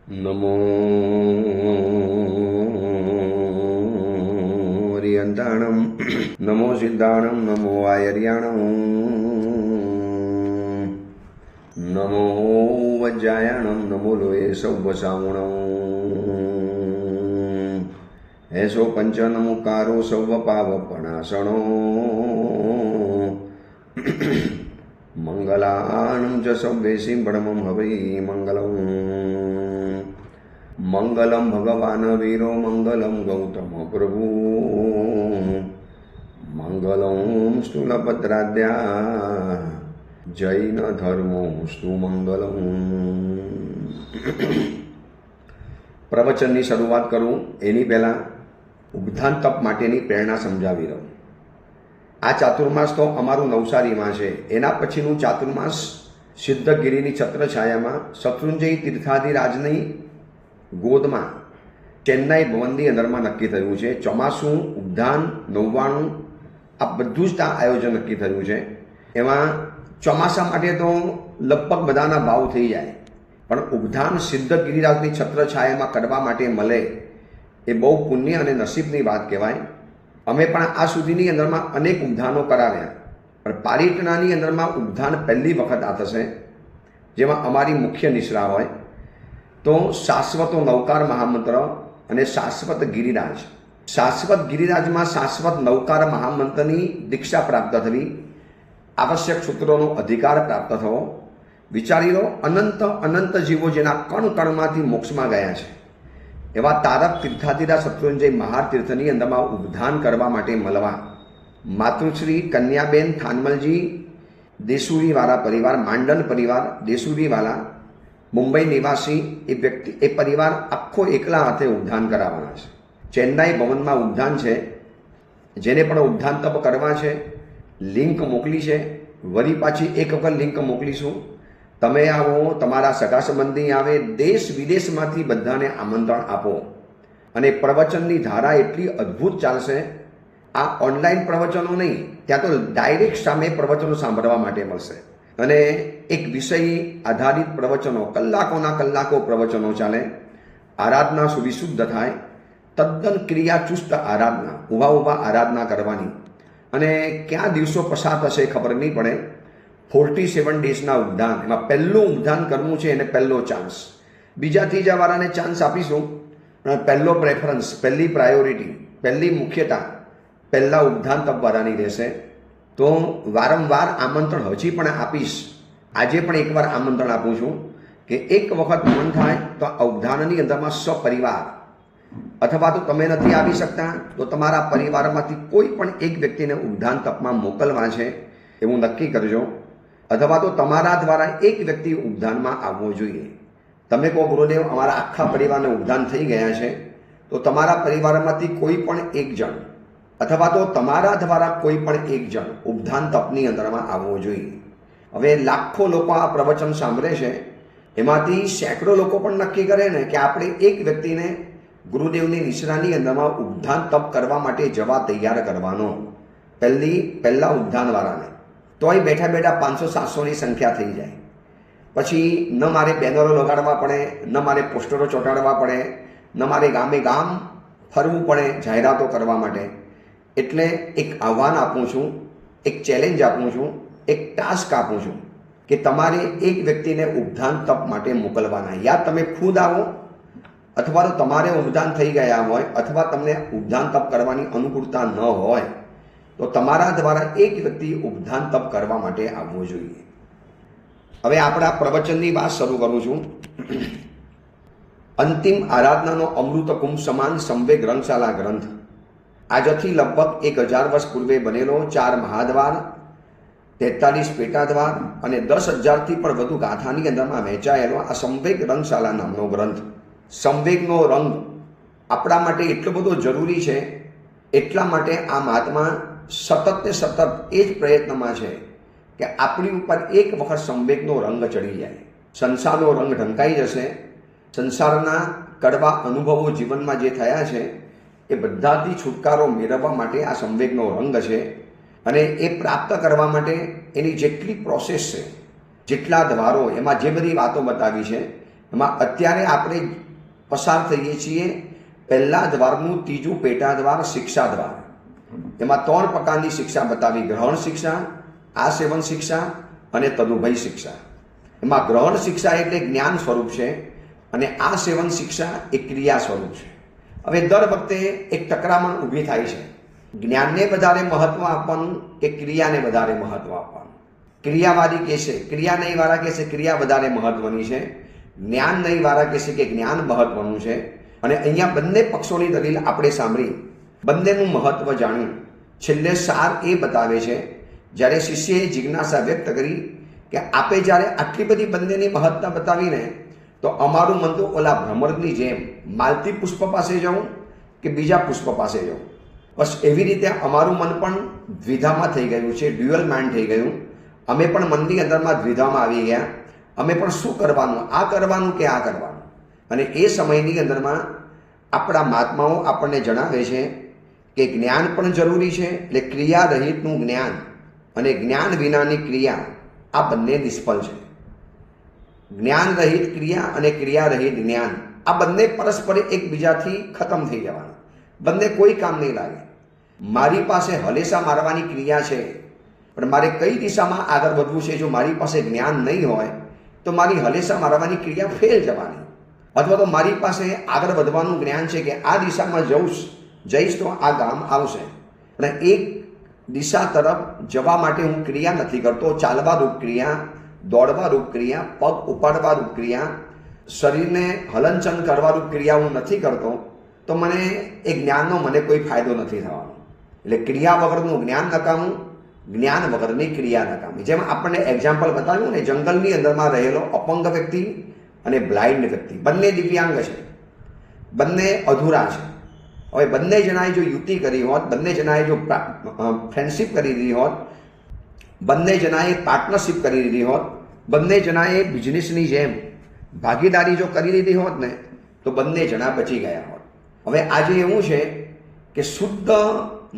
નમો હરિયંતાણમ નમો સિદ્ધાણમ નમો આયર્યાણમ નમો વજ્જાયાણમ નમો લોહે સૌવસાવણમ એસો પંચનમુકારો સૌવ પાવપણાસણો મંગલાણં ચ સવ્વેશી બ્રહ્મં હવૈ મંગલમ મંગલમ ભગવાન વીરો મંગલમ ગૌતમ પ્રભુ મંગલમ સ્થૂલભદ્રાદ્યા જૈન ધર્મોસ્તુ મંગલમ. પ્રવચનની શરૂઆત કરું એની પહેલાં ઉદ્ધાન તપ માટેની પ્રેરણા સમજાવી રહું. આ ચાતુર્માસ તો અમારું નવસારીમાં છે. એના પછીનું ચાતુર્માસ સિદ્ધગીરીની છત્રછાયામાં શત્રુંજય તીર્થાધિરાજની ગોદમાં ચેન્નાઈ ભવનની અંદરમાં નક્કી થયું છે. ચોમાસું, ઉદ્ધાન, 99 આ બધું જ ત્યાં આયોજન નક્કી થયું છે. એમાં ચોમાસા માટે તો લગભગ બધાના ભાવ થઈ જાય, પણ ઉદ્ધાન સિદ્ધગિરિરાજની છત્રછાયામાં કરવા માટે મળે એ બહુ પુણ્ય અને નસીબની વાત કહેવાય. અમે પણ આ સુધીની અંદરમાં અનેક ઉદ્ધાનો કરાવ્યા, પણ પારીટનાની અંદરમાં ઉદ્ધાન પહેલી વખત આ થશે, જેમાં અમારી મુખ્ય નિશ્રા હોય તો શાશ્વતો નવકાર મહામંત્ર અને શાશ્વત ગિરિરાજ. શાશ્વત ગિરિરાજમાં શાશ્વત નવકાર મહામંત્રની દીક્ષા પ્રાપ્ત થવી, આવશ્યક સૂત્રોનો અધિકાર પ્રાપ્ત થવો. વિચારી લો, અનંત જીવો જેના કણ કણમાંથી મોક્ષમાં ગયા છે એવા તારક તીર્થાધિરાજ શત્રુંજય મહાતીર્થની અંદરમાં ઉદ્ધાન કરવા માટે મળવા માતૃશ્રી કન્યાબેન થાનમલજી દેસુરીવાળા પરિવાર, માંડલ પરિવાર દેસુરીવાળા, મુંબઈ નિવાસી એ વ્યક્તિ, એ પરિવાર આખો એકલા હાથે ઉદ્ધાન કરાવવાના છે. ચેન્નાઈ ભવનમાં ઉદ્ધાન છે. જેને પણ ઉદ્ધાન તપ કરવા છે લિંક મોકલી છે, વળી પાછી એક વખત લિંક મોકલીશું. તમે આવો, તમારા સગા સંબંધી આવે, દેશ વિદેશમાંથી બધાને આમંત્રણ આપો. અને પ્રવચનની ધારા એટલી અદ્ભુત ચાલશે. આ ઓનલાઈન પ્રવચનો નહીં, ત્યાં તો ડાયરેક્ટ સામે પ્રવચનો સાંભળવા માટે મળશે. અને એક વિષય આધારિત પ્રવચનો, કલાકોના કલાકો પ્રવચનો ચાલે. આરાધના સુવિશુદ્ધ થાય, તદ્દન ક્રિયાચુસ્ત આરાધના, ઊભા આરાધના કરવાની. અને ક્યાં દિવસો પસાર થશે ખબર નહીં પડે. 47 ડેઝના ઉદ્ધાન, એમાં પહેલું ઉદ્ધાન કરવું છે એને પહેલો ચાન્સ. બીજા ત્રીજા વાળાને ચાન્સ આપીશું, પણ પહેલો પ્રેફરન્સ, પહેલી પ્રાયોરિટી, પહેલી મુખ્યતા પહેલા ઉદ્ધાન તપવાળાની રહેશે. તો વારંવાર આમંત્રણ હજી પણ આપીશ. આજે પણ એકવાર આમંત્રણ આપું છું કે એક વખત મન થાય તો આ ઉદ્ધાનની અંદરમાં સપરિવાર, અથવા તો તમે નથી આવી શકતા તો તમારા પરિવારમાંથી કોઈ પણ એક વ્યક્તિને ઉદ્ધાન તપમાં મોકલવા છે એવું નક્કી કરજો. અથવા તો તમારા દ્વારા એક વ્યક્તિ ઉદ્ધાનમાં આવવો જોઈએ. તમે કહો ગુરુદેવ અમારા આખા પરિવારને ઉદ્ધાન થઈ ગયા છે, તો તમારા પરિવારમાંથી કોઈ પણ એક જણ અથવા તો તમારા દ્વારા કોઈ પણ એક જણ ઉદ્ધાન તપની અંદરમાં આવવો જોઈએ. હવે લાખો લોકો આ પ્રવચન સાંભળે છે, એમાંથી સેંકડો લોકો પણ નક્કી કરે ને કે આપણે એક વ્યક્તિને ગુરુદેવની નિશ્રાની અંદરમાં ઉદ્ધાન તપ કરવા માટે જવા તૈયાર કરવાનો. પહેલા ઉદ્ધાનવાળાને તોય બેઠા બેઠા 500-700ની સંખ્યા થઈ જાય. પછી ન મારે બેનરો લગાડવા પડે, ન મારે પોસ્ટરો ચોંટાડવા પડે, ન મારે ગામે ગામ ફરવું પડે જાહેરાતો કરવા માટે. એટલે એક આહ્વાન આપું છું, એક ચેલેન્જ આપું છું, એક ટાસ્ક આપું છું કે તમારે એક વ્યક્તિને ઉદ્ધાન તપ માટે મોકલવાના. યા તમે ખુદ આવો, અથવા તો તમારે ઉદ્ધાન થઈ ગયા હોય, અથવા તમને ઉદ્ધાન તપ કરવાની અનુકૂળતા ન હોય તો તમારા દ્વારા એક વ્યક્તિ ઉદ્ધાન તપ કરવા માટે આવવો જોઈએ. હવે આપણા પ્રવચનની વાત શરૂ કરું છું. અંતિમ આરાધનાનો અમૃત કુંભ સમાન સંવેગ રંગશાલા ગ્રંથ આજથી લગભગ 1000 વર્ષ પૂર્વે બનેલો, 4 મહાદ્વાર, 43 પેટાદ્વાર અને 10,000થી પણ વધુ ગાથાની અંદરમાં વહેંચાયેલો આ સંવેગ રંગશાલા નામનો ગ્રંથ. સંવેગનો રંગ આપણા માટે એટલો બધો જરૂરી છે, એટલા માટે આ મહાત્મા સતત ને સતત એ જ પ્રયત્નમાં છે કે આપણી ઉપર એક વખત સંવેગનો રંગ ચડી જાય, સંસારનો રંગ ઢંકાઈ જશે. સંસારના કડવા અનુભવો જીવનમાં જે થયા છે એ બધાથી છુટકારો મેળવવા માટે આ સંવેગનો રંગ છે. અને એ પ્રાપ્ત કરવા માટે એની જેટલી પ્રોસેસ છે, જેટલા દ્વારો, એમાં જે બધી વાતો બતાવી છે એમાં અત્યારે આપણે પસાર થઈએ છીએ પહેલા દ્વારનું ત્રીજું પેટા દ્વાર શિક્ષા દ્વાર. એમાં 3 પ્રકારની શિક્ષા બતાવી: ગ્રહણ શિક્ષા, આસેવન શિક્ષા અને તદુભય શિક્ષા. એમાં ગ્રહણ શિક્ષા એટલે જ્ઞાન સ્વરૂપ છે અને આસેવન શિક્ષા એ ક્રિયા સ્વરૂપ છે. હવે દર વખતે એક ટકરામણ ઊભી થાય છે, જ્ઞાનને વધારે મહત્વ આપવાનું કે ક્રિયાને વધારે મહત્વ આપવાનું. ક્રિયાવાદી કહેશે, ક્રિયા નહીં વાળા કહેશે ક્રિયા વધારે મહત્વની છે, જ્ઞાન નહીં વાળા કહેશે કે જ્ઞાન મહત્વનું છે. અને અહીંયા બંને પક્ષોની દલીલ આપણે સાંભળી, બંનેનું મહત્વ જાણ્યું. છેલ્લે સાર એ બતાવે છે, જ્યારે શિષ્યએ જિજ્ઞાસા વ્યક્ત કરી કે આપે જ્યારે આટલી બધી બંનેની મહત્તા બતાવીને, તો અમારું મન તો ઓલા ભ્રમરની જેમ માલતી પુષ્પ પાસે જાઉં કે બીજા પુષ્પ પાસે જાઉં. બસ એવી રીતે અમારું મન પણ દ્વિધામાં થઈ ગયું છે, ડ્યુઅલ માઇન્ડ થઈ ગયું. અમે પણ મનની અંદરમાં દ્વિધામાં આવી ગયા. અમે પણ શું કરવાનું, આ કરવાનું કે આ કરવાનું. અને એ સમયની અંદરમાં આપણા મહાત્માઓ આપણને જણાવે છે કે જ્ઞાન પણ જરૂરી છે, એટલે ક્રિયા રહિતનું જ્ઞાન અને જ્ઞાન વિનાની ક્રિયા આ બંને નિષ્ફળ છે. જ્ઞાન રહિત ક્રિયા અને ક્રિયા રહિત જ્ઞાન આ બંને પરસ્પર એકબીજાથી ખતમ થઈ જવાના, બંને કોઈ કામ નહીં લાગે. મારી પાસે હલેસા મારવાની ક્રિયા છે, પણ મારે કઈ દિશામાં આગળ વધવું છે જો મારી પાસે જ્ઞાન નહીં હોય તો મારી હલેસા મારવાની ક્રિયા ફેલ જવાની. અથવા તો મારી પાસે આગળ વધવાનું જ્ઞાન છે કે આ દિશામાં જઈશ તો આ ગામ આવશે, પણ એક દિશા તરફ જવા માટે હું ક્રિયા નથી કરતો. ચાલવા રૂપ ક્રિયા, દોડવા રૂપ ક્રિયા, પગ ઉપાડવા રૂપ ક્રિયા, શરીરને હલનચલન કરવા રૂપ ક્રિયા હું નથી કરતો, તો મને એ જ્ઞાનનો મને કોઈ ફાયદો નથી થવાનો. એટલે ક્રિયા વગરનું જ્ઞાન નકામું, જ્ઞાન વગરની ક્રિયા નકામી. જેમ આપણને એક્ઝામ્પલ બતાવ્યું ને, જંગલની અંદરમાં રહેલો અપંગ વ્યક્તિ અને બ્લાઇન્ડ વ્યક્તિ, બંને દિવ્યાંગ છે, બંને અધૂરા છે. હવે બંને જણાએ જો યુતિ કરી હોત, બંને જણાએ જો ફ્રેન્ડશિપ કરી દીધી હોત, બંને જણાએ પાર્ટનરશિપ કરી દીધી હોત, બંને જણાએ બિઝનેસની જેમ ભાગીદારી જો કરી દીધી હોત ને, તો બંને જણા બચી ગયા હોત. હવે આજે એવું છે કે શુદ્ધ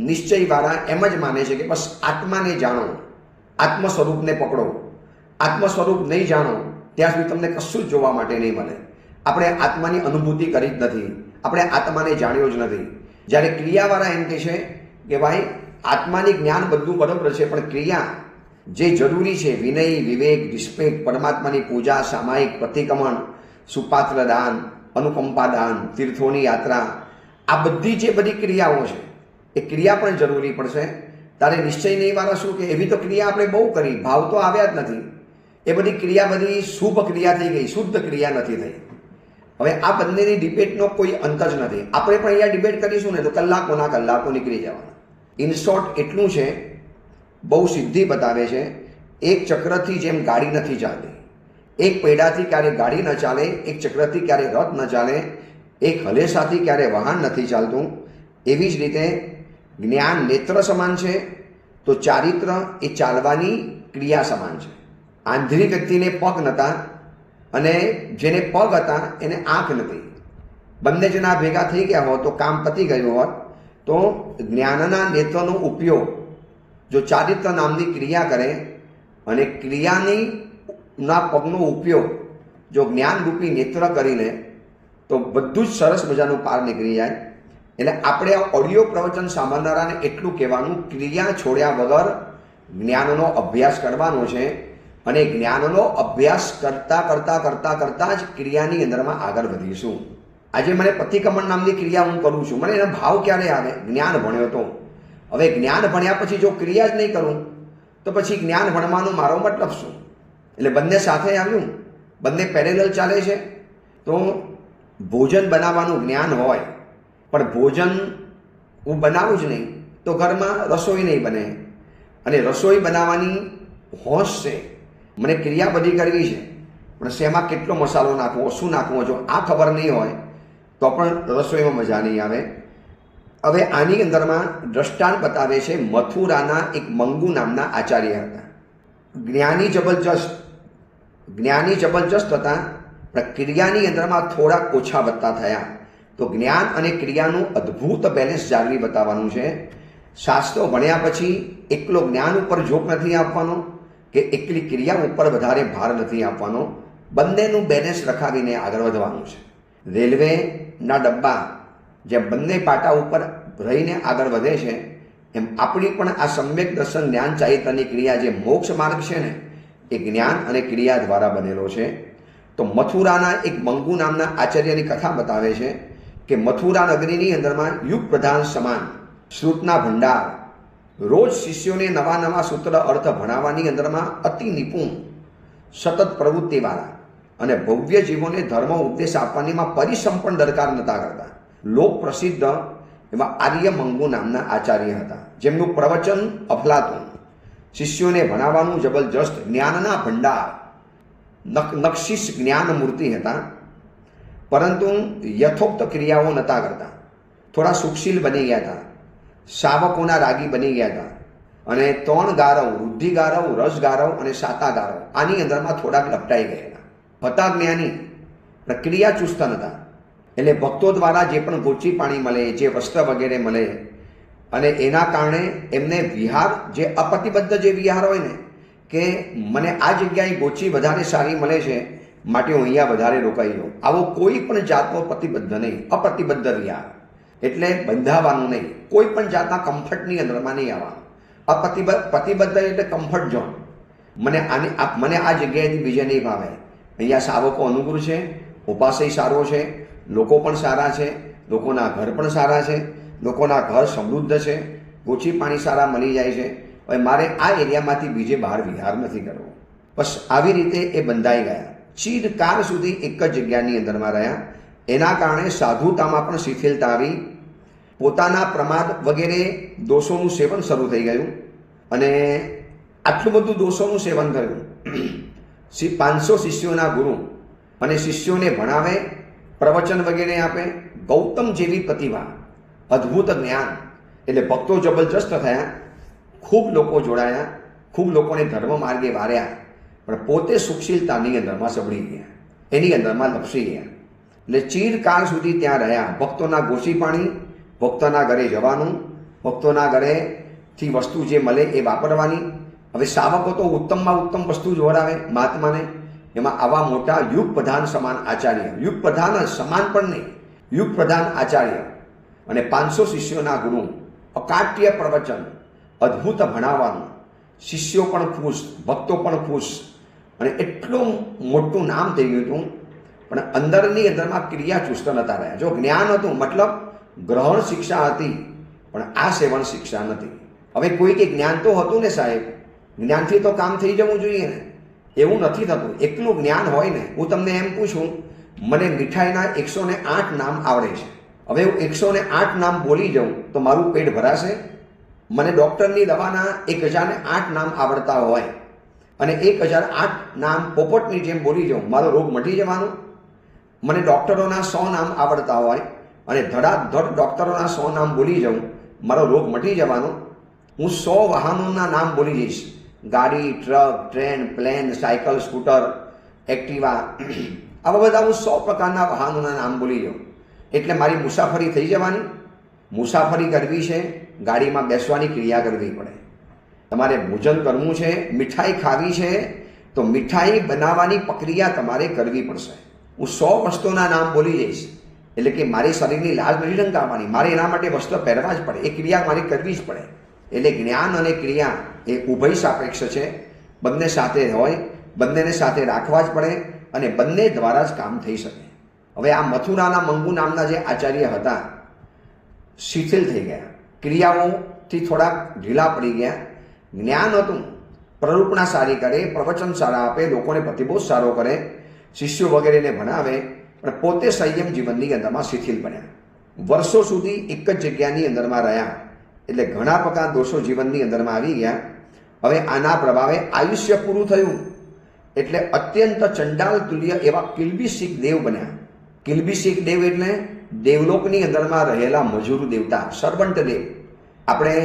નિશ્ચયવાળા એમ જ માને છે કે બસ આત્માને જાણો, આત્મ સ્વરૂપને પકડો. આત્મ સ્વરૂપ નહીં જાણો ત્યાં સુધી તમને કશું જ જોવા માટે નહીં મળે. આપણે આત્માની અનુભૂતિ કરી જ નથી, આપણે આત્માને જાણ્યો જ નથી. જ્યારે ક્રિયાવાળા એમ કહે છે કે ભાઈ આત્માની જ્ઞાન બધું બરાબર છે, પણ ક્રિયા જે જરૂરી છે, વિનય, વિવેક, રિસ્પેક્ટ, પરમાત્માની પૂજા, સામાયિક પ્રતિક્રમણ, સુપાત્ર દાન, અનુકંપા દાન, તીર્થોની યાત્રા, આ બધી જે બધી ક્રિયાઓ છે એ ક્રિયા પણ જરૂરી પડશે. તારે નિશ્ચય નહીં વાળા શું કે એવી તો ક્રિયા આપણે બહુ કરી, ભાવ તો આવ્યા જ નથી. એ બધી ક્રિયા બધી શુભ ક્રિયા થઈ ગઈ, શુદ્ધ ક્રિયા નથી થઈ. હવે આ બંનેની ડિબેટનો કોઈ અંત જ નથી. આપણે પણ અહીંયા ડિબેટ કરીશું ને તો કલાકોના કલાકો નીકળી જવાના. ઇન શોર્ટ એટલું છે, બહુ સિદ્ધિ બતાવે છે, એક ચક્રથી જેમ ગાડી નથી ચાલતી, એક પૈડાથી ક્યારે ગાડી ન ચાલે, એક ચક્રથી ક્યારે રથ ન ચાલે, એક હલેસાથી ક્યારે વાહન નથી ચાલતું, એવી જ રીતે જ્ઞાન નેત્ર સમાન છે તો ચારિત્ર એ ચાલવાની ક્રિયા સમાન છે. આંધળી વ્યક્તિને પગ નહોતા અને જેને પગ હતા એને આંખ નથી. બંને જણા ભેગા થઈ ગયા હોત તો કામ પતી ગયું હોત. તો જ્ઞાનના નેત્રનો ઉપયોગ જો ચારિત્ર નામની ક્રિયા કરે અને ક્રિયાની ના પગનો ઉપયોગ જો જ્ઞાનરૂપી નેત્ર કરીને, તો બધું જ સરસ મજાનું પાર નીકળી જાય. એટલે આપણે આ ઓડિયો પ્રવચન સાંભળનારાને એટલું કહેવાનું, ક્રિયા છોડ્યા વગર જ્ઞાનનો અભ્યાસ કરવાનો છે અને જ્ઞાનનો અભ્યાસ કરતાં કરતાં કરતાં કરતાં જ ક્રિયાની અંદરમાં આગળ વધીશું. આજે મને પ્રતિક્રમણ નામની ક્રિયા હું કરું છું, મને એનો ભાવ ક્યારે આવે? જ્ઞાન ભણ્યો તો. હવે જ્ઞાન ભણ્યા પછી જો ક્રિયા જ નહીં કરું તો પછી જ્ઞાન ભણવાનો મારો મતલબ શું? એટલે બંને સાથે આવ્યું, બંને પેરેલલ ચાલે છે. તો ભોજન બનાવવાનું જ્ઞાન હોય પણ ભોજન હું બનાવું જ નહીં તો ઘરમાં રસોઈ નહીં બને. અને રસોઈ બનાવવાની હોશ છે, મને ક્રિયા બધી કરવી છે, પણ શેમાં કેટલો મસાલો નાખવો, શું નાખવો, જો આ ખબર નહીં હોય તો પણ રસોઈમાં મજા નહીં આવે. હવે આની અંદરમાં દ્રષ્ટાંત બતાવે છે, મથુરાના એક મંગુ નામના આચાર્ય હતા. જ્ઞાની જબરજસ્ત હતા, પણ ક્રિયાની અંદરમાં થોડા ઓછા વધતા થયા. તો જ્ઞાન અને ક્રિયાનું અદ્ભુત બેલેન્સ જાળવી બતાવવાનું છે. શાસ્ત્રો ભણ્યા પછી એકલો જ્ઞાન ઉપર જોક નથી આપવાનો કે એકલી ક્રિયા ઉપર વધારે ભાર નથી આપવાનો, બંનેનું બેલેન્સ રખાવીને આગળ વધવાનું છે. રેલવેના ડબ્બા જેમ બંને પાટા ઉપર રહીને આગળ વધે છે એમ આપણી પણ આ સમ્યક દર્શન જ્ઞાન ચારિત્રની ક્રિયા જે મોક્ષ માર્ગ છે ને એ જ્ઞાન અને ક્રિયા દ્વારા બનેલો છે. તો મથુરાના એક મંગુ નામના આચાર્યની કથા બતાવે છે કે મથુરા નગરીની અંદરમાં યુગ પ્રધાન સમાન શ્રુતના ભંડાર, રોજ શિષ્યોને નવા નવા સૂત્ર અર્થ ભણાવવાની અંદરમાં અતિ નિપુણ, સતત પ્રવૃત્તિવાળા અને ભવ્ય જીવોને ધર્મ ઉપદેશ આપવાનીમાં પરિસંપન્ન દરકાર નતા કરતા લોક પ્રસિદ્ધ એવા આર્ય મંગુ નામના આચાર્ય હતા, જેમનું પ્રવચન અફલાતું, શિષ્યોને ભણાવવાનું જબરજસ્ત, જ્ઞાનના ભંડાર, નક્ષિસ જ્ઞાન મૂર્તિ હતા. પરંતુ યથોક્ત ક્રિયાઓ નતા કરતા, થોડા સુખશીલ બની ગયા હતા, શાવકોના રાગી બની ગયા હતા અને 3 ગારવ, વૃદ્ધિ ગારવ, રસ ગારવ અને સાતા ગારવ આની અંદરમાં થોડાક લપટાઈ ગયા હતા જ્ઞાની, ક્રિયા ચુસ્ત નતા. એટલે ભક્તો દ્વારા જે પણ ગોચી પાણી મળે, જે વસ્ત્ર વગેરે મળે અને એના કારણે એમને વિહાર, જે અપ્રતિબદ્ધ જે વિહાર હોય ને કે મને આ જગ્યાએ ગોચી વધારે સારી મળે છે માટે હું અહીંયા વધારે રોકાઈ જાઉં, આવો કોઈ પણ જાતનો પ્રતિબદ્ધ નહીં, અપ્રતિબદ્ધ વિહાર એટલે બંધાવાનું નહીં, કોઈ પણ જાતના કમ્ફર્ટની અંદરમાં નહીં આવવાનું. પ્રતિબદ્ધ એટલે કમ્ફર્ટ ઝોન, મને આ જગ્યાએથી બીજે નહીં ભાવે, અહીંયા શાવકો અનુકૂળ છે, ઉપાસય સારો છે, લોકો પણ સારા છે, લોકોના ઘર પણ સારા છે, લોકોના ઘર સમૃદ્ધ છે, ગોચી પાણી સારા મળી જાય છે, હવે મારે આ એરિયામાંથી બીજે બહાર વિહાર નથી કરવો. બસ આવી રીતે એ બંધાઈ ગયા, ચીરકાળ સુધી એક જ જગ્યાની અંદરમાં રહ્યા. એના કારણે સાધુતામાં પણ શિથિલતા આવી, પોતાના પ્રમાદ વગેરે દોષોનું સેવન શરૂ થઈ ગયું અને આટલું બધું દોષોનું સેવન કર્યું. 500 શિષ્યોના ગુરુ અને શિષ્યોને ભણાવે, પ્રવચન વગેરે આપે, ગૌતમ જેવી પ્રતિભા, અદ્ભુત જ્ઞાન, એટલે ભક્તો જબરજસ્ત થયા, ખૂબ લોકો જોડાયા, ખૂબ લોકોને ધર્મ માર્ગે વાર્યા, પણ પોતે સુખશીલતાની અંદરમાં સબળી ગયા, એની અંદરમાં લપસી ગયા. એટલે ચીરકાળ સુધી ત્યાં રહ્યા. ભક્તોના ગોચી પાણી, ભક્તોના ઘરે જવાનું, ભક્તોના ઘરેથી વસ્તુ જે મળે એ વાપરવાની. હવે શાવકો તો ઉત્તમમાં ઉત્તમ વસ્તુ જ વરાવે મહાત્માને, એમાં આવા મોટા યુગ પ્રધાન સમાન આચાર્ય, યુગ પ્રધાન સમાન પણ નહીં, યુગ પ્રધાન આચાર્ય અને 500 શિષ્યોના ગુરુ, અકાટ્ય પ્રવચન, અદ્ભુત ભણાવવાનું, શિષ્યો પણ ખુશ, ભક્તો પણ ખુશ અને એટલું મોટું નામ થઈ ગયું હતું. પણ અંદરની અંદરમાં ક્રિયા ચુસ્ત નતા રહ્યા. જો જ્ઞાન હતું મતલબ ગ્રહણ શિક્ષા હતી, પણ આ સેવન શિક્ષા નથી. હવે કોઈ કે જ્ઞાન તો હતું ને સાહેબ, જ્ઞાનથી તો કામ થઈ જવું જોઈએ ને, એવું નથી થતું. એકલું જ્ઞાન હોય ને, હું તમને એમ પૂછું, મને મીઠાઈના 108 નામ આવડે છે, હવે હું 108 નામ બોલી જાઉં તો મારું પેટ ભરાશે? મને ડૉક્ટરની દવાના 1008 નામ આવડતા હોય અને 1008 નામ પોપટની જેમ બોલી જાઉં, મારો રોગ મટી જવાનો? મને ડૉક્ટરોના 100 નામ આવડતા હોય અને ધડાધડ ડૉક્ટરોના 100 નામ બોલી જાઉં, મારો રોગ મટી જવાનો? હું 100 વાહનોના નામ બોલી જઈશ, ગાડી, truck, train, plane, cycle, scooter, Activa, આવા બધા હું 100 પ્રકારના વાહનોના નામ બોલી જાઉં એટલે મારી મુસાફરી થઈ જવાની? મુસાફરી કરવી છે, ગાડીમાં બેસવાની ક્રિયા કરવી પડે. તમારે ભોજન કરવું છે, મીઠાઈ ખાવી છે તો મીઠાઈ બનાવવાની પ્રક્રિયા તમારે કરવી પડશે. હું 100 વસ્તુના નામ બોલી જઈશ એટલે કે મારી શરીરની લાજ નથી ઢંકાવવાની, મારે એના માટે વસ્ત્ર પહેરવા જ પડે, એ ક્રિયા મારે કરવી જ પડે. એટલે જ્ઞાન અને ક્રિયા એ ઉભય સાપેક્ષ છે, બંને સાથે હોય, બંનેને સાથે રાખવા જ પડે અને બંને દ્વારા જ કામ થઈ શકે. હવે આ મથુરાના મંગુ નામના જે આચાર્ય હતા શિથિલ થઈ ગયા, ક્રિયાઓથી થોડાક ઢીલા પડી ગયા. જ્ઞાન હતું, પ્રરૂપણા સારી કરે, પ્રવચન સારા આપે, લોકોને પ્રતિબોધ સારો કરે, શિષ્યો વગેરેને ભણાવે, પણ પોતે સંયમ જીવનની અંદરમાં શિથિલ બન્યા. વર્ષો સુધી એક જ જગ્યાની અંદરમાં રહ્યા એટલે ઘણા પ્રકાર દોષો જીવનની અંદરમાં આવી ગયા. હવે આના પ્રભાવે આયુષ્ય પૂરું થયું એટલે અત્યંત ચંડાલ તુલ્ય એવા કિલ્બિશિક દેવ બન્યા. કિલ્બિશિક દેવ એટલે દેવલોકની અંદરમાં રહેલા મજૂર દેવતા, સર્વન્ટ દેવ. આપણે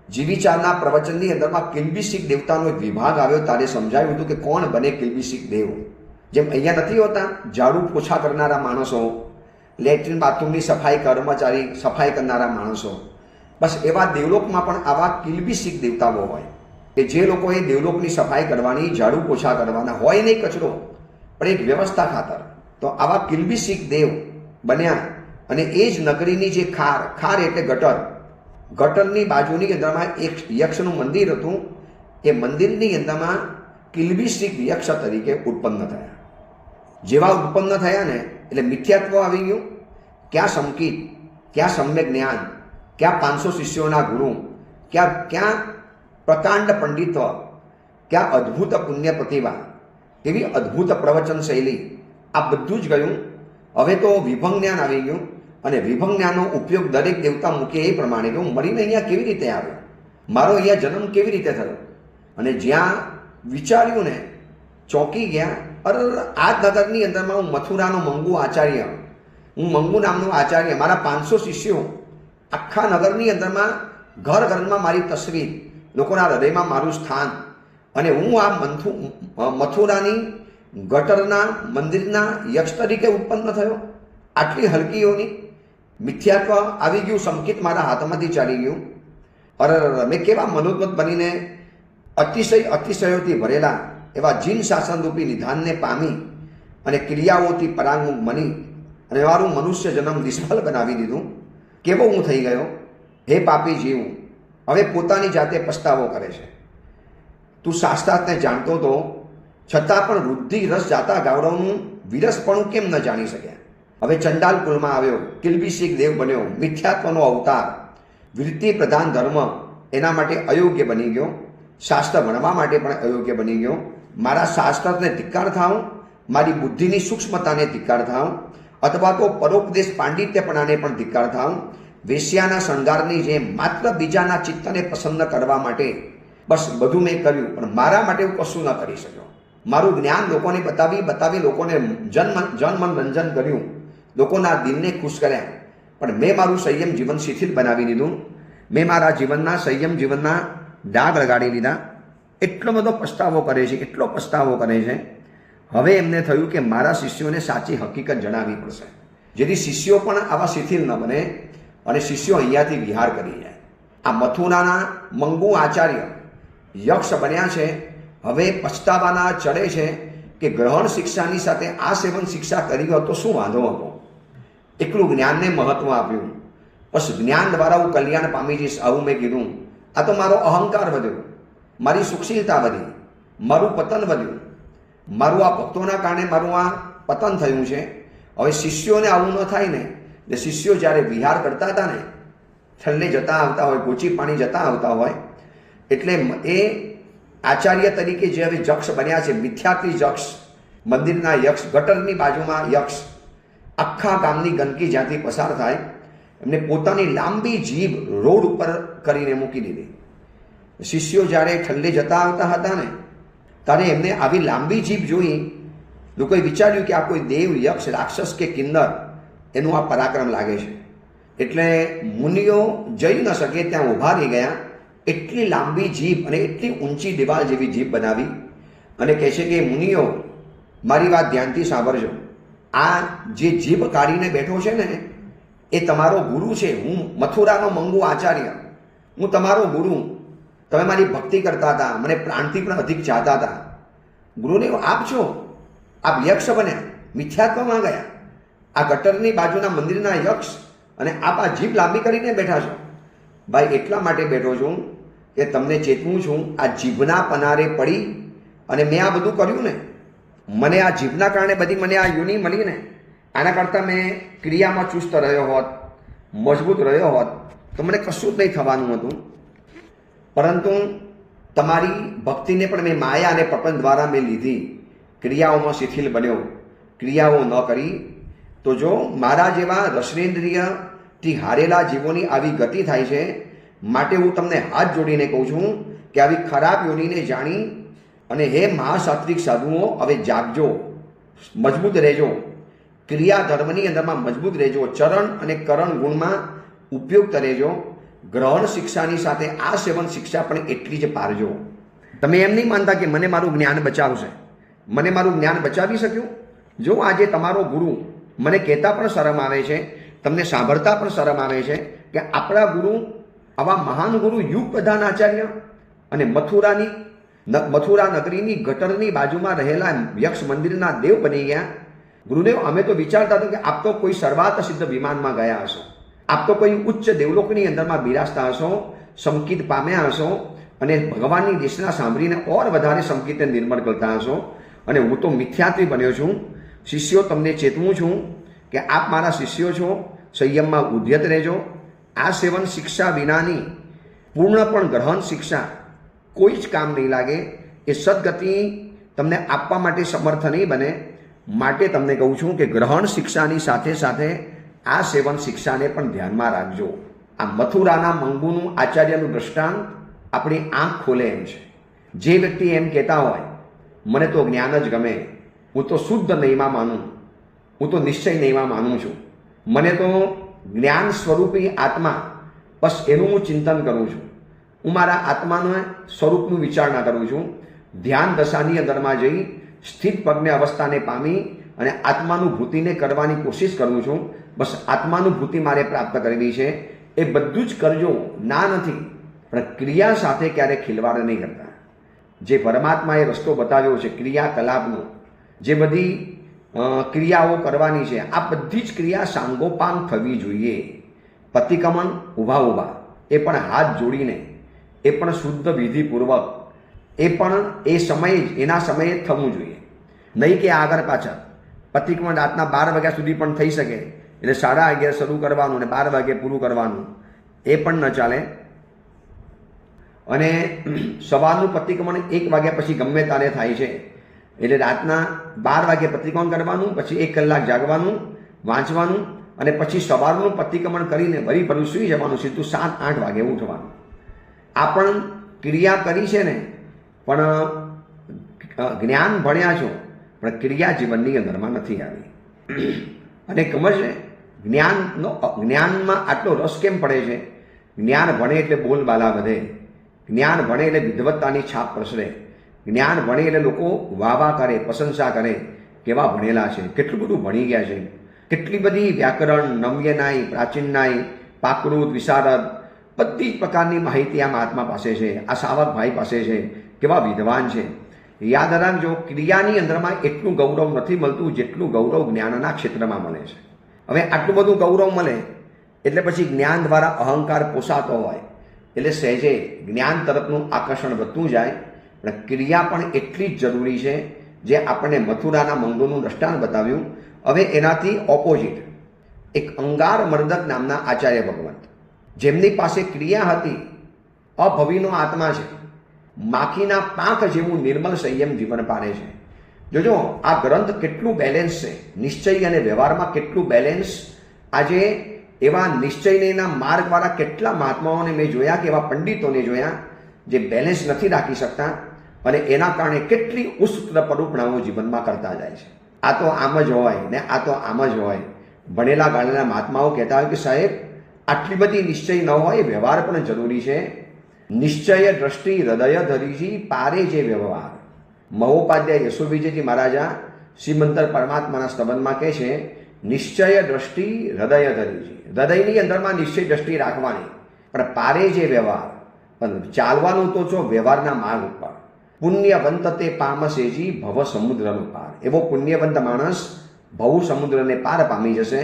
જીવિચારના પ્રવચનની અંદરમાં કિલ્બિશિક દેવતાનો એક વિભાગ આવ્યો ત્યારે સમજાવ્યું હતું કે કોણ બને કિલ્બિશિક દેવ. જેમ અહીંયા નથી હોતા ઝાડુ પોછા કરનારા માણસો, લેટ્રિન બાથરૂમની સફાઈ કર્મચારી, સફાઈ કરનારા માણસો, બસ એવા દેવલોકમાં પણ આવા કિલ્બિશિક દેવતાઓ હોય કે જે લોકોએ દેવલોકની સફાઈ કરવાની, ઝાડુ પોછા કરવાના, હોય નહીં કચરો, પણ એક વ્યવસ્થા ખાતર. તો આવા કિલ્બિશિક દેવ બન્યા અને એ જ નગરીની જે ખાર એટલે ગટરની બાજુની અંદરમાં એક યક્ષનું મંદિર હતું. એ મંદિરની અંદરમાં કિલ્બિશિક યક્ષ તરીકે ઉત્પન્ન થયા. જેવા ઉત્પન્ન થયા ને એટલે મિથ્યાત્વ આવી ગયું. ક્યાં સંકિત, ક્યાં સમ્યક જ્ઞાન, ક્યાં 500 શિષ્યોના ગુરુ, ક્યાં પ્રકાંડ પંડિત્વ, ક્યાં અદ્ભુત પુણ્ય પ્રતિભા, એવી અદ્ભુત પ્રવચન શૈલી, આ બધું જ ગયું. હવે તો વિભંગ જ્ઞાન આવી ગયું અને વિભંગ જ્ઞાનનો ઉપયોગ દરેક દેવતા મૂકે એ પ્રમાણે કે હું મરીને અહીંયા કેવી રીતે આવ્યો, મારો અહીંયા જન્મ કેવી રીતે થયો. અને જ્યાં વિચાર્યું ને ચોંકી ગયા. અરે આ નગરની અંદરમાં હું મથુરાનો મંગુ આચાર્ય, હું મંગુ નામનો આચાર્ય, મારા 500 શિષ્યો, આખા નગરની અંદરમાં ઘરમાં મારી તસવીર, લોકોના હૃદયમાં મારું સ્થાન, અને હું આ મથુરાની ગટરના મંદિરના યક્ષ તરીકે ઉત્પન્ન થયો. આટલી હલકીઓની મિથ્યાત્વ આવી ગયું, સંકિત મારા હાથમાંથી ચાલી ગયું. અરે મેં કેવા મનોદમત બનીને અતિશયોથી ભરેલા એવા જીન શાસનરૂપી નિધાનને પામી અને ક્રિયાઓથી પરાંગમુખ બની અને મારું મનુષ્ય જન્મ નિષ્ફળ બનાવી દીધું. કેવો હું થઈ ગયો, હે પાપી જીવ. હવે પોતાની જાતે પસ્તાવો કરે છે. તું શાસ્ત્રાર્થને જાણતો તો છતાં પણ વૃદ્ધિ રસ જાતા ગૌરવનું વિરસપણું કેમ ન જાણી શક્યા. હવે ચંડાલ કુળમાં આવ્યો, કિલ્બિશિક દેવ બન્યો, મિથ્યાત્વનો અવતાર, વૃત્તિ પ્રધાન ધર્મ એના માટે અયોગ્ય બની ગયો, શાસ્ત્ર ભણવા માટે પણ અયોગ્ય બની ગયો. મારા શાસ્ત્રને ધિક્કાર થાઉં, મારી બુદ્ધિની સૂક્ષ્મતાને ધિક્કાર થાઉં, અથવા તો પરોપદેશ પાંડિત્યપણાને પણ ધિક્કાર થાઉં. વેશ્યાના શણગારની જેમ માત્ર બીજાના ચિત્તને પસંદ કરવા માટે બસ બધું મેં કર્યું, પણ મારા માટે હું કશું ન કરી શક્યો. મારું જ્ઞાન લોકોને બતાવી લોકોને જનમનોરંજન કર્યું, લોકોના દિલને ખુશ કર્યા, પણ મેં મારું સંયમ જીવન શિથિલ બનાવી દીધું. મેં મારા જીવનના સંયમ જીવનના ડાઘ લગાડી દીધા. એટલો બધો પસ્તાવો કરે છે, એટલો પસ્તાવો કરે છે. હવે એમને થયું કે મારા શિષ્યોને સાચી હકીકત જણાવવી પડશે, જેથી શિષ્યો પણ આવા શિથિલ ન બને અને શિષ્યો અહીંયાથી વિહાર કરી જાય. આ મથુરાના મંગુ આચાર્ય યક્ષ બન્યા છે. હવે પછતાવાના ચડે છે કે ગ્રહણ શિક્ષાની સાથે આ સેવન શિક્ષા કરી હોત તો શું વાંધો હતો. એટલું જ્ઞાનને મહત્વ આપ્યું. બસ જ્ઞાન દ્વારા હું કલ્યાણ પામી જઈશ આવું મેં કીધું. આ તો મારો અહંકાર વધ્યો, મારી સુશીલતા વધી, મારું પતન વધ્યું. મારું આ ભક્તોના કારણે મારું આ પતન થયું છે. હવે શિષ્યોને આવું ન થાય ને, એટલે શિષ્યો જ્યારે વિહાર કરતા હતા ને, છલ્લે જતા આવતા હોય, ગોચી પાણી જતા આવતા હોય, એટલે એ આચાર્ય તરીકે જે હવે જક્ષ બન્યા છે, મિથ્યાત્વી જક્ષ, મંદિરના યક્ષ, ગટરની બાજુમાં યક્ષ, આખા ગામની ગંદકી જ્યાંથી પસાર થાય એમને પોતાની લાંબી જીભ રોડ ઉપર કરીને મૂકી દીધી. શિષ્યો જ્યારે ઠલ્લે જતા આવતા હતા ને, ત્યારે એમને આવી લાંબી જીભ જોઈ લોકોએ વિચાર્યું કે આ કોઈ દેવ, યક્ષ, રાક્ષસ કે કિન્નર એનું આ પરાક્રમ લાગે છે. એટલે મુનિઓ જઈ ન શકે ત્યાં ઊભા રહી ગયા. એટલી લાંબી જીભ અને એટલી ઊંચી દિવાલ જેવી જીભ બનાવી અને કહે છે કે મુનિઓ મારી વાત ધ્યાનથી સાંભળજો. આ જે જીભ કાઢીને બેઠો છે ને એ તમારો ગુરુ છે. હું મથુરાનો મંગુ આચાર્ય, હું તમારો ગુરુ. તમે મારી ભક્તિ કરતા હતા, મને પ્રાણથી પણ અધિક ચાહતા હતા. ગુરુને આપ છો, આપ યક્ષ બન્યા, મિથ્યાત્વમાં ગયા, આ ગટરની બાજુના મંદિરના યક્ષ, અને આપ આ જીભ લાંબી કરીને બેઠા છો. ભાઈ એટલા માટે બેઠો છું કે તમને ચેતવું છું, આ જીભના પનારે પડી અને મેં આ બધું કર્યું ને, મને આ જીભના કારણે બધી મને આ યોની મળી ને, આના કરતાં મેં ક્રિયામાં ચુસ્ત રહ્યો હોત, મજબૂત રહ્યો હોત તો મને કશું જ નહીં થવાનું હતું. પરંતુ તમારી ભક્તિને પણ મેં માયા અને પ્રપંચ દ્વારા મેં લીધી, ક્રિયાઓમાં શિથિલ બન્યો, ક્રિયાઓ ન કરી. તો જો મારા જેવા રસનેન્દ્રિયથી હારેલા જીવોની આવી ગતિ થાય છે, માટે હું તમને હાથ જોડીને કહું છું કે આવી ખરાબ યોનિને જાણી અને હે મહાસાત્વિક સાધુઓ હવે જાગજો, મજબૂત રહેજો, ક્રિયા ધર્મની અંદરમાં મજબૂત રહેજો, ચરણ અને કરણ ગુણમાં ઉપયોગ રહેજો. ગ્રહણ શિક્ષાની સાથે આ સેવન શિક્ષા પણ એટલી જ પારજો. તમે એમ નહીં માનતા કે મને મારું જ્ઞાન બચાવશે, મને મારું જ્ઞાન બચાવી શક્યું. જો આજે તમારો ગુરુ, મને કહેતા પણ શરમ આવે છે, તમને સાંભળતા પણ શરમ આવે છે કે આપણા ગુરુ, આવા મહાન ગુરુ, યુગ પ્રધાન આચાર્ય અને મથુરાની મથુરા નગરીની ગટરની બાજુમાં રહેલા યક્ષ મંદિરના દેવ બની ગયા. ગુરુદેવ, અમે તો વિચારતા હતા કે આપ તો કોઈ સર્વાત સિદ્ધ વિમાનમાં ગયા હશો, આપ તો કોઈ ઉચ્ચ દેવલોકની અંદરમાં બિરાજતા હશો, સંકિત પામ્યા હશો અને ભગવાનની દેશના સાંભળીને ઓર વધારે સંકિતને નિર્મળ કરતા હશો. અને હું તો મિથ્યાત્વી બન્યો છું. શિષ્યો, તમને ચેતવું છું કે આપ મારા શિષ્યો છો, સંયમમાં ઉદ્યત રહેજો. આ સેવન શિક્ષા વિનાની પૂર્ણપણ ગ્રહણ શિક્ષા કોઈ જ કામ નહીં લાગે. એ સદગતિ તમને આપવા માટે સમર્થ નહીં બને. માટે તમને કહું છું કે ગ્રહણ શિક્ષાની સાથે સાથે આ સેવન શિક્ષાને પણ ધ્યાનમાં રાખજો. આ મથુરાના મંગુનું આચાર્યનું દ્રષ્ટાંત આપણી આંખ ખોલે એમ છે. જે વ્યક્તિ એમ કહેતા હોય મને તો જ્ઞાન જ ગમે, હું તો શુદ્ધ નહીમાં માનું, હું તો નિશ્ચય નહીમાં માનું છું, મને તો જ્ઞાન સ્વરૂપી આત્મા બસ એનું હું ચિંતન કરું છું, હું મારા આત્માના સ્વરૂપનું વિચારણા કરું છું, ધ્યાન દશાની અંદરમાં જઈ સ્થિત પ્રજ્ઞ અવસ્થાને પામી અને આત્માનુભૂતિને કરવાની કોશિશ કરું છું, બસ આત્માનુભૂતિ મારે પ્રાપ્ત કરવી છે. એ બધું જ કરજો, ના નથી, પણ ક્રિયા સાથે ક્યારે ખિલવાડ નહીં કરતા. જે પરમાત્માએ રસ્તો બતાવ્યો છે ક્રિયાકલાપનો, જે બધી ક્રિયાઓ કરવાની છે, આ બધી જ ક્રિયા સાંગોપાંગ થવી જોઈએ. પતિકમન ઊભા ઊભા, એ પણ હાથ જોડીને, એ પણ શુદ્ધ વિધિપૂર્વક, એ પણ એ સમયે જ એના સમયે જ થવું જોઈએ. નહીં કે આગળ પાછળ. પતિક્રમણ રાતના 12 વાગ્યા સુધી પણ થઈ શકે, એટલે 11:30 શરૂ કરવાનું અને 12 વાગે પૂરું કરવાનું, એ પણ ન ચાલે. અને સવારનું પ્રતિક્રમણ 1 વાગ્યા પછી ગમે ત્યારે થાય છે, એટલે રાતના 12 વાગે પ્રતિક્રમણ કરવાનું, પછી 1 કલાક જાગવાનું, વાંચવાનું અને પછી સવારનું પ્રતિક્રમણ કરીને વળી ફરી સૂઈ જવાનું, સીધું 7-8 વાગે ઉઠવાનું. આ પણ ક્રિયા કરી છે ને, પણ જ્ઞાન ભણ્યા છો પણ ક્રિયા જીવનની અંદરમાં નથી આવી. અને ખબર છે જ્ઞાનમાં આટલો રસ કેમ પડે છે? જ્ઞાન ભણે એટલે બોલબાલા વધે, જ્ઞાન ભણે એટલે વિદ્વત્તાની છાપ પ્રસરે, જ્ઞાન ભણે એટલે લોકો વાહ કરે, પ્રશંસા કરે, કેવા ભણેલા છે, કેટલું બધું ભણી ગયા છે, કેટલી બધી વ્યાકરણ, નવ્યનાય, પ્રાચીનનાય, પાકૃત, વિશારદ, બધી જ પ્રકારની માહિતી આ મહાત્મા પાસે છે, આ સાવકભાઈ પાસે છે, કેવા વિદ્વાન છે. યાદ રાખજો, ક્રિયાની અંદરમાં એટલું ગૌરવ નથી મળતું જેટલું ગૌરવ જ્ઞાનના ક્ષેત્રમાં મળે છે. હવે આટલું બધું ગૌરવ મળે એટલે પછી જ્ઞાન દ્વારા અહંકાર પોસાતો હોય એટલે સહેજે જ્ઞાન તરફનું આકર્ષણ વધતું જાય. પણ ક્રિયા પણ એટલી જ જરૂરી છે, જે આપણને મથુરાના મંગોનું દ્રષ્ટાંત બતાવ્યું. હવે એનાથી ઓપોઝિટ એક અંગાર મર્દક નામના આચાર્ય ભગવંત, જેમની પાસે ક્રિયા હતી, અભવિનો આત્મા છે, માખીના પાંખ જેવું નિર્મલ સંયમ જીવન પાડે છે. જોજો આ ગ્રંથ કેટલું બેલેન્સ છે, નિશ્ચય અને વ્યવહારમાં કેટલું બેલેન્સ. આજે એવા નિશ્ચયના માર્ગવાળા કેટલા મહાત્માઓને મેં જોયા, કે એવા પંડિતોને જોયા જે બેલેન્સ નથી રાખી શકતા અને એના કારણે કેટલી ઉચ્ચ પરૂપણાઓ જીવનમાં કરતા જાય છે. આ તો આમ જ હોય ને આ તો આમ જ હોય. ભણેલા ગાળેલા મહાત્માઓ કહેતા હોય કે સાહેબ આટલી બધી નિશ્ચય ન હોય, વ્યવહાર પણ જરૂરી છે. નિશ્ચય દ્રષ્ટિ હૃદય ધરીજી પારે જે વ્યવહાર. મહોપાધ્યાય યશોવિજયજી મહારાજા શ્રીમંતર પરમાત્માના સ્તબનમાં કહે છે, નિશ્ચય દ્રષ્ટિ હૃદય ધરીજી. હૃદયની અંદરમાં નિશ્ચય દ્રષ્ટિ રાખવાની, પણ પારે જે વ્યવહાર, પણ ચાલવાનું તો છો વ્યવહારના માર્ગ ઉપર. પુણ્યવંત તે પામસેજી ભવ સમુદ્રનો પાર. એવો પુણ્યવંત માણસ ભવ સમુદ્રને પાર પામી જશે.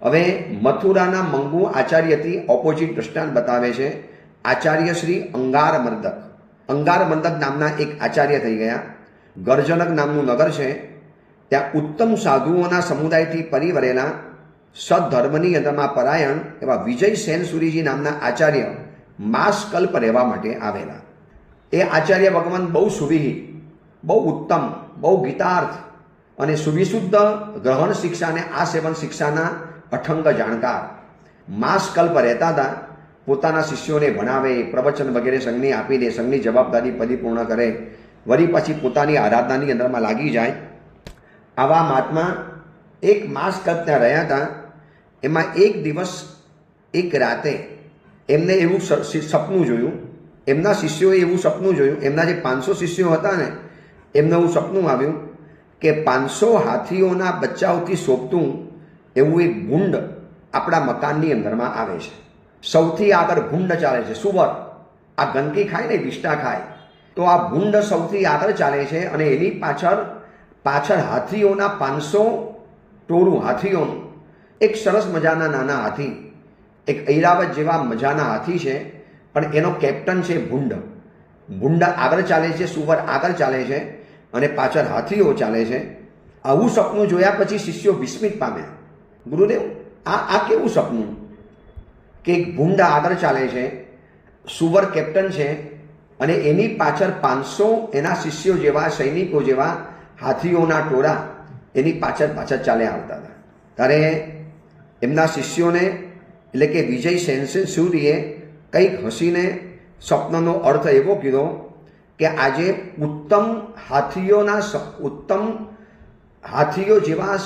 હવે મથુરાના મંગુ આચાર્યથી ઓપોઝિટ દ્રષ્ટાંત બતાવે છે આચાર્ય શ્રી અંગાર મર્દક. અંગાર મર્દક નામના એક આચાર્ય થઈ ગયા. ગર્જનક નામનું નગર છે, ત્યાં ઉત્તમ સાધુઓના સમુદાયથી પરિવરેલા સદધર્મની અંદરમાં પરાયણ એવા વિજય સેનસુરીજી નામના આચાર્ય માસકલ્પ રહેવા માટે આવેલા. એ આચાર્ય ભગવાન બહુ સુવિહિત, બહુ ઉત્તમ, બહુ ગીતાર્થ અને સુવિશુદ્ધ ગ્રહણ શિક્ષા અને આ સેવન શિક્ષાના અઠંગ જાણકાર. માસકલ્પ રહેતા હતા. પોતાના શિષ્યોને ભણાવે, પ્રવચન વગેરે સંઘની આપી દે, સંઘની જવાબદારી પરિપૂર્ણ કરે, વળી પછી પોતાની આરાધનાની અંદરમાં લાગી જાય. આવા મહાત્મા એક માસકલ્પ ત્યાં રહ્યા હતા. એમાં એક દિવસ એક રાતે એમને એવું સપનું જોયું, એમના શિષ્યોએ એવું સપનું જોયું, એમના જે 500 શિષ્યો હતા ને એમને એવું સપનું આવ્યું કે 500 હાથીઓના બચ્ચાઓથી શોભતું એવું એક ભૂંડ આપણા મકાનની અંદરમાં આવે છે. સૌથી આગળ ભૂંડ ચાલે છે, સુવર. આ ગંદકી ખાય ને, વિષ્ટા ખાય, તો આ ભૂંડ સૌથી આગળ ચાલે છે અને એની પાછળ હાથીઓના 500 ટોળું હાથીઓનું એક સરસ મજાના નાના હાથી, એક ઐરાવત જેવા મજાના હાથી છે, પણ એનો કેપ્ટન છે ભૂંડ. ભૂંડ આગળ ચાલે છે, સુવર આગળ ચાલે છે અને પાછળ હાથીઓ ચાલે છે. આવું સપનું જોયા પછી શિષ્યો વિસ્મિત પામ્યા. ગુરુદેવ, આ કેવું સપનું કે એક ભૂંડ આગળ ચાલે છે, સુવર કેપ્ટન છે અને એની પાછળ 500 એના શિષ્યો જેવા, સૈનિકો જેવા હાથીઓના ટોળા એની પાછળ ચાલ્યા આવતા હતા. ત્યારે એમના શિષ્યોને એટલે કે વિજય સેનસુરીએ કંઈક હસીને સ્વપ્નનો અર્થ એવો કીધો કે આજે ઉત્તમ હાથીઓ જેવા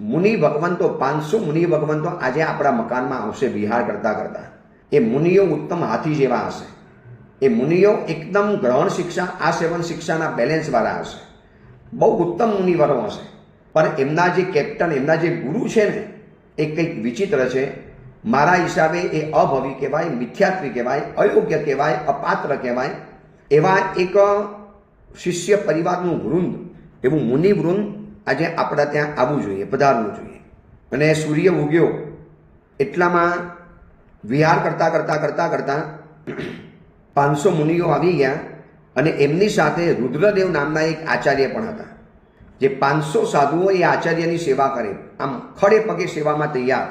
મુનિ ભગવંતો, 500 મુનિ ભગવંતો આજે આપણા મકાનમાં આવશે વિહાર કરતા કરતા. એ મુનિઓ ઉત્તમ હાથી જેવા હશે. એ મુનિઓ એકદમ ગ્રહણ શિક્ષા, આસેવન શિક્ષાના બેલેન્સવાળા હશે. બહુ ઉત્તમ મુનિવરો હશે. પણ એમના જે કેપ્ટન, એમના જે ગુરુ છે ને, એ કંઈક વિચિત્ર છે. મારા હિસાબે એ અભવી કહેવાય, મિથ્યાત્વી કહેવાય, અયોગ્ય કહેવાય, અપાત્ર કહેવાય. એવા એક શિષ્ય પરિવારનું વૃંદ, એવું મુનિ વૃંદ આજે આપણા ત્યાં આવવું જોઈએ, પધારવું જોઈએ. અને સૂર્ય ઉગ્યો એટલામાં વિહાર કરતા 500 મુનિઓ આવી ગયા અને એમની સાથે રુદ્રદેવ નામના એક આચાર્ય પણ હતા. જે 500 સાધુઓ એ આચાર્યની સેવા કરે, આમ ખડે પગે સેવામાં તૈયાર.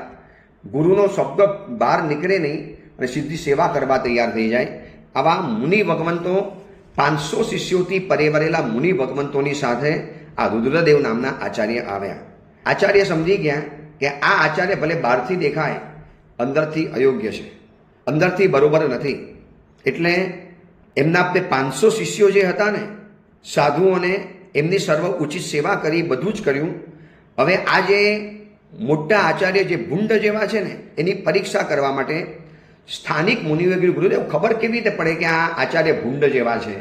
ગુરુનો શબ્દ બહાર નીકળે નહીં અને સીધી સેવા કરવા તૈયાર થઈ જાય. આવા મુનિ ભગવંતો, 500 શિષ્યોથી પરેવરેલા મુનિ ભગવંતોની સાથે આ રુદ્રદેવ નામના આચાર્ય આવ્યા. આચાર્ય સમજી ગયા કે આ આચાર્ય ભલે બહારથી દેખાય, અંદરથી અયોગ્ય છે, અંદરથી બરોબર નથી. એટલે એમના 500 શિષ્યો જે હતા ને, સાધુઓને એમની સર્વ ઉચિત સેવા કરી, બધું જ કર્યું. હવે આ જે મોટા આચાર્ય જે ભૂંડ જેવા છે ને, એની પરીક્ષા કરવા માટે સ્થાનિક મુનિઓએ કીધું, ગુરુદેવ ખબર કેવી રીતે પડે કે આ આચાર્ય ભૂંડ જેવા છે,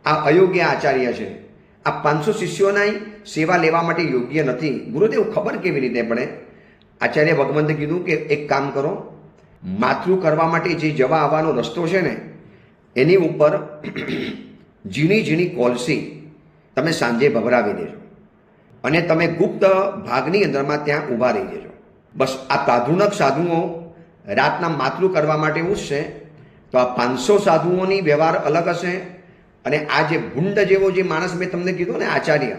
આ અયોગ્ય આચાર્ય છે, આ 500 શિષ્યોના સેવા લેવા માટે યોગ્ય નથી? ગુરુદેવ ખબર કેવી રીતે પડે? આચાર્ય ભગવંતે કીધું કે એક કામ કરો, માતૃ કરવા માટે જે જવા આવવાનો રસ્તો છે ને, એની ઉપર ઝીણી કોલસી તમે સાંજે ભભરાવી દેજો અને તમે ગુપ્ત ભાગની અંદરમાં ત્યાં ઊભા રહી જજો. બસ આ પ્રાધુનક સાધુઓ રાતના માતૃ કરવા માટે ઉઠશે તો આ 500 સાધુઓની વ્યવહાર અલગ હશે અને આ જે ભૂંડ જેવો જે માણસ મેં તમને કીધો ને આચાર્ય,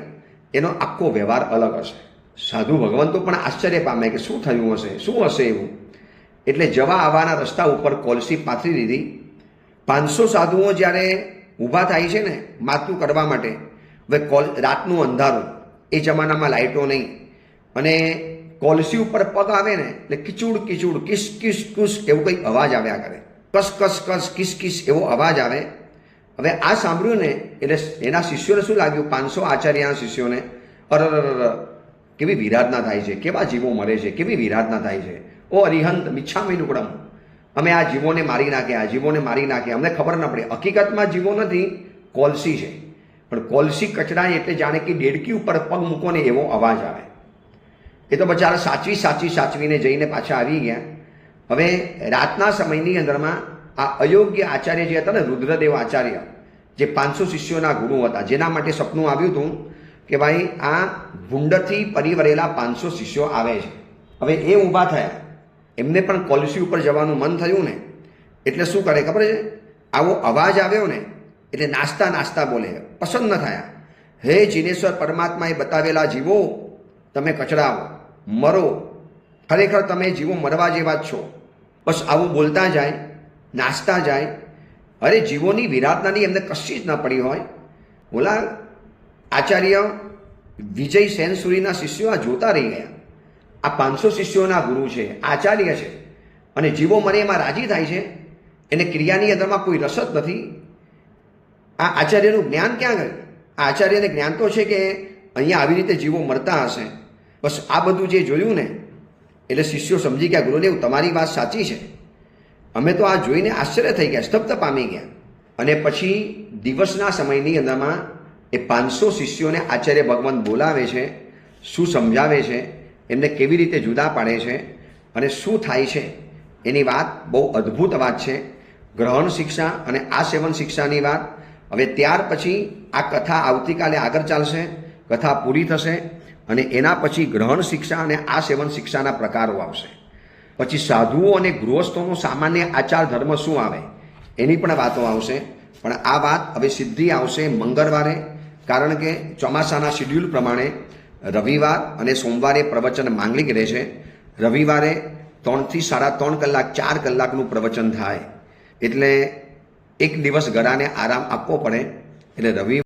એનો આખો વ્યવહાર અલગ હશે. સાધુ ભગવંતો પણ આશ્ચર્ય પામે કે શું થયું હશે, શું હશે એવું. એટલે જવા આવવાના રસ્તા ઉપર કોલસી પાથરી દીધી. 500 સાધુઓ જ્યારે ઊભા થાય છે ને માતૃ કરવા માટે, હવે રાતનું અંધારું, એ જમાનામાં લાઇટો નહીં, અને કોલસી ઉપર પગ આવે ને એટલે કિચુડ કિસ કુસ એવું કંઈક અવાજ આવ્યા કરે. કસ કિસ એવો અવાજ આવે. હવે આ સાંભળ્યું ને એટલે એના શિષ્યોને શું લાગ્યું, 500 આચાર્યના શિષ્યોને, અરર કેવી વિરાધના થાય છે, કેવા જીવો મરે છે, કેવી વિરાધના થાય છે. ઓ અરિહંત મિચ્છામિ નુકડમ, અમે આ જીવોને મારી નાખ્યા, અમને ખબર ન પડે. હકીકતમાં જીવો નથી, કોલસી છે. પણ કોલસી કચડાય એટલે જાણે કે ડેડકી ઉપર પગ મૂકો ને એવો અવાજ આવે. એ તો બચારા સાચવીને જઈને પાછા આવી ગયા. હવે રાતના સમયની અંદરમાં આ અયોગ્ય આચાર્ય જે હતા ને, રુદ્રદેવ આચાર્ય, જે 500 શિષ્યોના ગુરુ હતા, જેના માટે સપનું આવ્યું હતું કે ભાઈ આ ભૂંડથી પરિવરેલા 500 શિષ્યો આવે છે. હવે એ ઊભા થયા, એમને પણ કોલસી ઉપર જવાનું મન થયું ને, એટલે શું કરે ખબર છે? આવો અવાજ આવ્યો ને એટલે નાસ્તા બોલે, પસંદ ન થયા. હે જીનેશ્વર પરમાત્માએ બતાવેલા જીવો, તમે કચડાવો, મરો, ખરેખર તમે જીવો મરવા જેવા જ છો. બસ આવું બોલતા જાય, નાસ્તા જાય. અરે જીવોની વિરાધનાની એમને કશી જ ન પડી હોય. બોલા આચાર્ય વિજય સેનસુરીના શિષ્યો આ જોતા રહી ગયા. આ 500 શિષ્યોના ગુરુ છે, આચાર્ય છે, અને જીવો મરે એમાં રાજી થાય છે. એને ક્રિયાની અંદરમાં કોઈ રસ જ નથી. આ આચાર્યનું જ્ઞાન ક્યાં ગયું? આ આચાર્યને જ્ઞાન તો છે કે અહીંયા આવી રીતે જીવો મરતા હશે. બસ આ બધું જે જોયું ને એટલે શિષ્યો સમજી ગયા, ગુરુદેવ તમારી વાત સાચી છે, અમે તો આ જોઈને આશ્ચર્ય થઈ ગયા, સ્તબ્ધ પામી ગયા. અને પછી દિવસના સમયની અંદરમાં એ 500 શિષ્યોને આચાર્ય ભગવાન બોલાવે છે, શું સમજાવે છે, એમને કેવી રીતે જુદા પાડે છે અને શું થાય છે એની વાત બહુ અદ્ભુત વાત છે. ગ્રહણ શિક્ષા અને આસેવન શિક્ષાની વાત હવે ત્યાર પછી આ કથા આવતીકાલે આગળ ચાલશે, કથા પૂરી થશે અને એના પછી ગ્રહણ શિક્ષા અને આ સેવન શિક્ષાના પ્રકારો આવશે. પછી સાધુઓ અને ગૃહસ્થોનો સામાન્ય આચાર ધર્મ શું આવે એની પણ વાતો આવશે. પણ આ વાત હવે સીધી આવશે મંગળવારે, કારણ કે ચોમાસાના શિડ્યુલ પ્રમાણે રવિવાર અને સોમવારે પ્રવચન માંગલિક રહેશે. રવિવારે 3 થી 3.5 કલાક 4 કલાકનું પ્રવચન થાય, એટલે એક દિવસ ગળાને આરામ આપવો પડે. એટલે